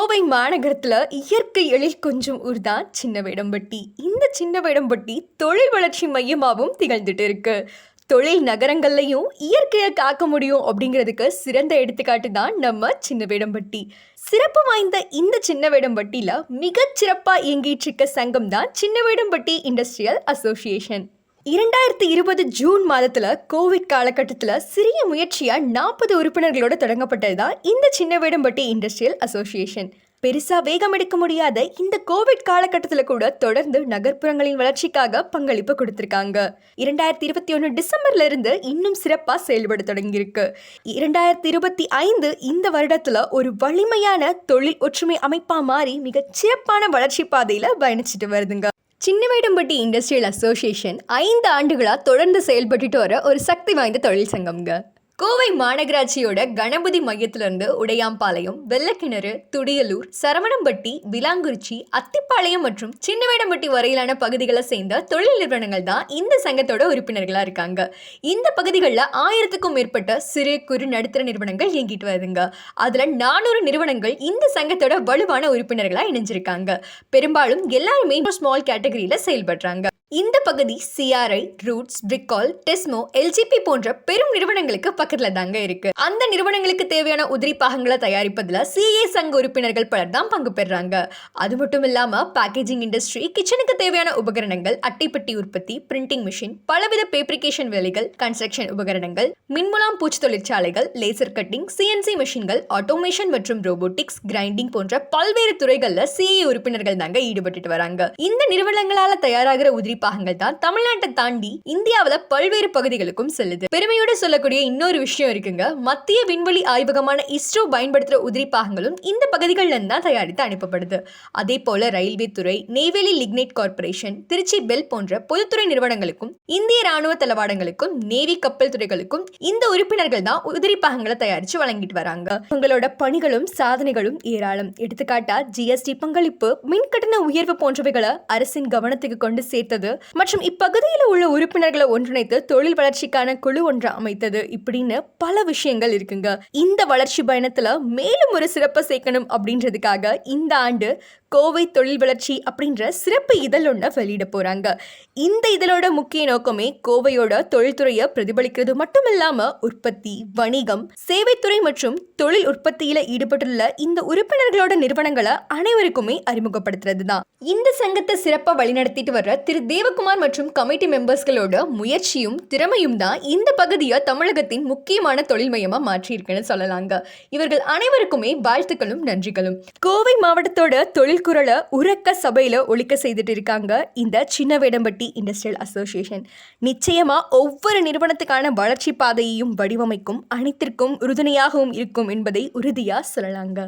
கோவை மாநகரத்தில் இயற்கை எழில் கொஞ்சம் ஊர் தான் சின்ன வேடம்பட்டி. இந்த சின்ன வேடம்பட்டி தொழில் வளர்ச்சி மையமாகவும் திகழ்ந்துட்டு இருக்கு. தொழில் நகரங்கள்லையும் இயற்கையை காக்க முடியும் அப்படிங்கிறதுக்கு சிறந்த எடுத்துக்காட்டு தான் நம்ம சின்ன வேடம்பட்டி. சிறப்பு வாய்ந்த இந்த சின்ன வேடம்பட்டியில் மிகச்சிறப்பாக இயங்கிட்டு இருக்க சங்கம் தான் சின்ன வேடம்பட்டி இண்டஸ்ட்ரியல் அசோசியேஷன். 2020 ஜூன் மாதத்தில் கோவிட் காலகட்டத்தில் சிறிய முயற்சியாக 40 உறுப்பினர்களோட தொடங்கப்பட்டது தான் இந்த சின்ன வேடம்பட்டி இண்டஸ்ட்ரியல் அசோசியேஷன். பெருசாக வேகம் எடுக்க முடியாத இந்த கோவிட் காலகட்டத்தில் கூட தொடர்ந்து நகர்ப்புறங்களின் வளர்ச்சிக்காக பங்களிப்பு கொடுத்துருக்காங்க. 2021 டிசம்பர்ல இருந்து இன்னும் சிறப்பாக செயல்பட தொடங்கியிருக்கு. 2025 இந்த வருடத்தில் ஒரு வலிமையான தொழில் ஒற்றுமை அமைப்பாக மாறி மிக சிறப்பான வளர்ச்சி பாதையில் பயணிச்சுட்டு வருதுங்க. சின்ன வேடம்பட்டி இண்டஸ்ட்ரியல் அசோசியேஷன் 5 ஆண்டுகளாக தொடர்ந்து செயல்பட்டு வர ஒரு சக்தி வாய்ந்த தொழில் சங்கம்ங்க. கோவை மாநகராட்சியோட கணபதி மையத்திலிருந்து உடையாம்பாளையம், வெள்ளக்கிணறு, துடியலூர், சரவணம்பட்டி, விலாங்குறிச்சி, அத்திப்பாளையம் மற்றும் சின்ன வேடம்பட்டி வரையிலான பகுதிகளை சேர்ந்த தொழில் நிறுவனங்கள் தான் இந்த சங்கத்தோட உறுப்பினர்களாக இருக்காங்க. இந்த பகுதிகளில் 1000க்கும் மேற்பட்ட சிறு குறு நடுத்தர நிறுவனங்கள் இயங்கிட்டு வருதுங்க. அதில் 400 நிறுவனங்கள் இந்த சங்கத்தோட வலுவான உறுப்பினர்களாக இணைஞ்சிருக்காங்க. பெரும்பாலும் எல்லாருமே ஸ்மால் கேட்டகரியில் செயல்படுறாங்க. இந்த பகுதி சிஆர்ஐ, ரூட்ஸ், பிரிக்கால், டெஸ்மோ, எல்ஜிபி போன்ற பெரும் நிறுவனங்களுக்கு பக்கத்துல தாங்க இருக்கு. அந்த நிறுவனங்களுக்கு தேவையான உதிரி பாகங்களை தயாரிப்பதுல சிஏ சங்க உறுப்பினர்கள் பலர் தான் பங்கு பெறாங்க. அது மட்டும் இல்லாம பேக்கேஜிங் இண்டஸ்ட்ரி, கிச்சனுக்கு தேவையான உபகரணங்கள், அட்டைப்பட்டி உற்பத்தி, பிரிண்டிங் மிஷின், பலவித பேப்ரிகேஷன் வேலைகள், கன்ஸ்ட்ரக்ஷன் உபகரணங்கள், மின்முலாம் பூச்சி தொழிற்சாலைகள், லேசர் கட்டிங், சிஎன்சி மிஷின்கள், ஆட்டோமேஷன் மற்றும் ரோபோட்டிக்ஸ், கிரைண்டிங் போன்ற பல்வேறு துறைகள்ல சிஏ உறுப்பினர்கள் தாங்க ஈடுபட்டு வராங்க. இந்த நிறுவனங்களால தயாராகிற உதிரி பாகங்கள் தான் தமிழ்நாட்டை தாண்டி இந்தியாவில் பல்வேறு பகுதிகளுக்கும் செல்லுது. பெருமையோடு சொல்லக்கூடிய இன்னொரு விஷயம் இருக்குங்க. மத்திய விண்வெளி ஆய்வகமான இஸ்ரோ பயன்படுத்துற உதிரி பாகங்களும் இந்த பகுதிகளில் தான் தயாரித்து அனுப்பப்படுது. அதே போல ரயில்வே துறை, நெய்வேலி லிக்னைட் கார்பரேஷன், திருச்சி பெல் போன்ற பொதுத்துறை நிறுவனங்களுக்கும் இந்திய ராணுவ தளவாடங்களுக்கும் நேவி கப்பல் துறைகளுக்கும் இந்த உறுப்பினர்கள் தான் உதிரி பாகங்களை தயாரித்து வழங்கிட்டு வராங்க. உங்களோட பணிகளும் சாதனைகளும் ஏராளம். எடுத்துக்காட்டா ஜிஎஸ்டி பங்களிப்பு, மின்கட்டண உயர்வு போன்றவைகளை அரசின் கவனத்துக்கு கொண்டு சேர்த்தது மற்றும் இப்பகுதியில் உள்ள உறுப்பினர்களை ஒன்றிணைத்து தொழில் வளர்ச்சிக்கான குழு ஒன்று அமைத்தது, இப்படின்னு பல விஷயங்கள் இருக்குங்க. இந்த வளர்ச்சி பயணத்துல மேலும் ஒரு சிறப்பை சேர்க்கணும் அப்படின்றதுக்காக இந்த ஆண்டு கோவை தொழில் வளர்ச்சி அப்படின்ற சிறப்பு இதழ் ஒன்று வெளியிட போறாங்க. இந்த இதழோட முக்கிய நோக்கமே கோவையோட தொழில்துறையை பிரதிபலிக்கிறது மட்டும் இல்லாம உற்பத்தி, வணிகம், சேவைத்துறை மற்றும் தொழில் உற்பத்தியில ஈடுபட்டுள்ள இந்த உறுப்பினர்களோட நிறுவனங்களை அனைவருக்குமே அறிமுகப்படுத்துறது தான். இந்த சங்கத்தை சிறப்பா வழிநடத்திட்டு வர்ற திரு தேவகுமார் மற்றும் கமிட்டி மெம்பர்ஸ்களோட முயற்சியும் திறமையும் தான் இந்த பகுதியை தமிழகத்தின் முக்கியமான தொழில் மையமா மாற்றி இருக்குன்னு சொல்லலாங்க. இவர்கள் அனைவருக்குமே வாழ்த்துக்களும் நன்றிகளும். கோவை மாவட்டத்தோட தொழில் குரலை உறக்க சபையில ஒழிக்க செய்துட்டு இருக்காங்க இந்த சின்ன வேடம்பட்டி இண்டஸ்ட்ரியல் அசோசியேஷன். நிச்சயமா ஒவ்வொரு நிறுவனத்துக்கான வளர்ச்சி பாதையையும் வடிவமைக்கும், அனைத்திற்கும் உறுதுணையாகவும் இருக்கும் என்பதை உறுதியா சொல்லலாங்க.